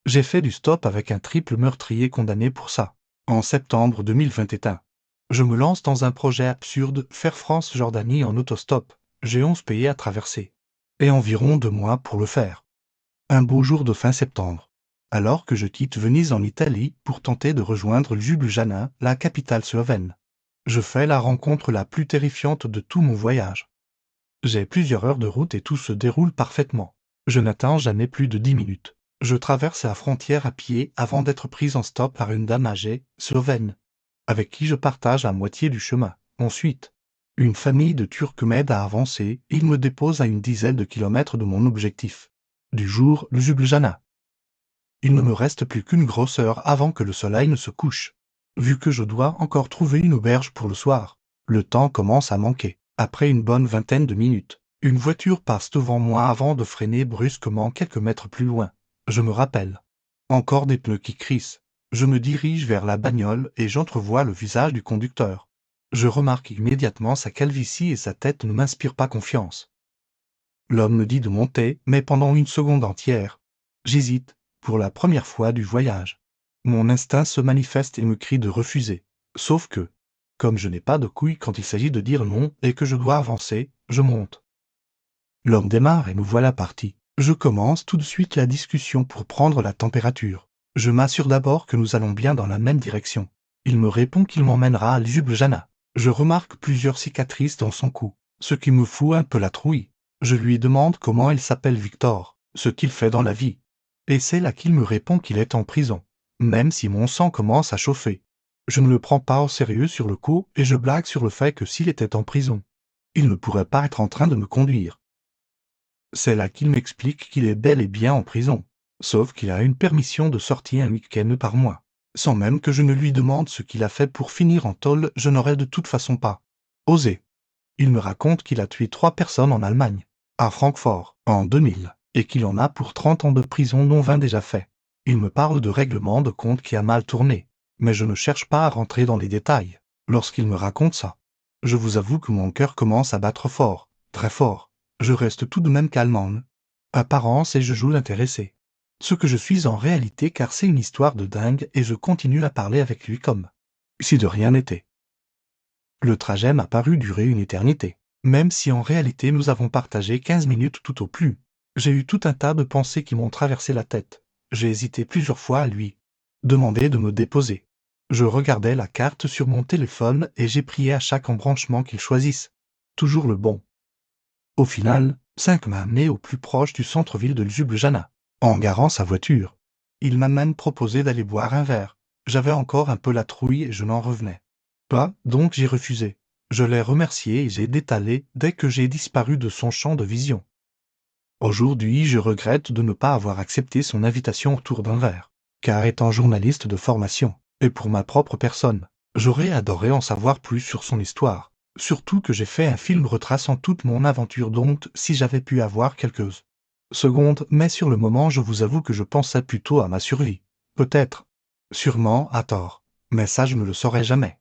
J'ai fait du stop avec un triple meurtrier condamné pour ça. En septembre 2021. Je me lance dans un projet absurde, faire France-Jordanie en autostop. J'ai 11 pays à traverser. Et environ 2 mois pour le faire. Un beau jour de fin septembre. Alors que je quitte Venise en Italie pour tenter de rejoindre Ljubljana, la capitale slovène. Je fais la rencontre la plus terrifiante de tout mon voyage. J'ai plusieurs heures de route et tout se déroule parfaitement. Je n'atteins jamais plus de 10 minutes. Je traverse la frontière à pied avant d'être prise en stop par une dame âgée, slovène, avec qui je partage la moitié du chemin. Ensuite, une famille de Turcs m'aide à avancer et ils me déposent à une dizaine de kilomètres de mon objectif. Du jour, le Ljubljana. Il ne me reste plus qu'une grosse heure avant que le soleil ne se couche. Vu que je dois encore trouver une auberge pour le soir, le temps commence à manquer. Après une bonne vingtaine de minutes, une voiture passe devant moi avant de freiner brusquement quelques mètres plus loin. Je me rappelle. Encore des pneus qui crissent. Je me dirige vers la bagnole et j'entrevois le visage du conducteur. Je remarque immédiatement sa calvitie et sa tête ne m'inspire pas confiance. L'homme me dit de monter, mais pendant une seconde entière, j'hésite, pour la première fois du voyage. Mon instinct se manifeste et me crie de refuser. Sauf que, comme je n'ai pas de couilles quand il s'agit de dire non et que je dois avancer, je monte. L'homme démarre et me voilà parti. Je commence tout de suite la discussion pour prendre la température. Je m'assure d'abord que nous allons bien dans la même direction. Il me répond qu'il m'emmènera à Ljubljana. Je remarque plusieurs cicatrices dans son cou, ce qui me fout un peu la trouille. Je lui demande comment il s'appelle Victor, ce qu'il fait dans la vie. Et c'est là qu'il me répond qu'il est en prison, même si mon sang commence à chauffer. Je ne le prends pas au sérieux sur le coup et je blague sur le fait que s'il était en prison, il ne pourrait pas être en train de me conduire. C'est là qu'il m'explique qu'il est bel et bien en prison, sauf qu'il a une permission de sortie un week-end par mois. Sans même que je ne lui demande ce qu'il a fait pour finir en tôle, je n'aurais de toute façon pas osé. Il me raconte qu'il a tué 3 personnes en Allemagne, à Francfort, en 2000, et qu'il en a pour 30 ans de prison dont 20 déjà faits. Il me parle de règlement de compte qui a mal tourné, mais je ne cherche pas à rentrer dans les détails. Lorsqu'il me raconte ça, je vous avoue que mon cœur commence à battre fort, très fort. Je reste tout de même calme en apparence et je joue l'intéressé. Ce que je suis en réalité car c'est une histoire de dingue et je continue à parler avec lui comme si de rien n'était. Le trajet m'a paru durer une éternité, même si en réalité nous avons partagé 15 minutes tout au plus. J'ai eu tout un tas de pensées qui m'ont traversé la tête. J'ai hésité plusieurs fois à lui demander de me déposer. Je regardais la carte sur mon téléphone et j'ai prié à chaque embranchement qu'il choisisse. Toujours le bon. Au final, 5 m'a amené au plus proche du centre-ville de Ljubljana, en garant sa voiture. Il m'a même proposé d'aller boire un verre. J'avais encore un peu la trouille et je n'en revenais pas, donc j'ai refusé. Je l'ai remercié et j'ai détalé dès que j'ai disparu de son champ de vision. Aujourd'hui, je regrette de ne pas avoir accepté son invitation autour d'un verre, car étant journaliste de formation, et pour ma propre personne, j'aurais adoré en savoir plus sur son histoire. Surtout que j'ai fait un film retraçant toute mon aventure donc si j'avais pu avoir quelques secondes, mais sur le moment je vous avoue que je pensais plutôt à ma survie. Peut-être. Sûrement à tort. Mais ça je ne le saurais jamais.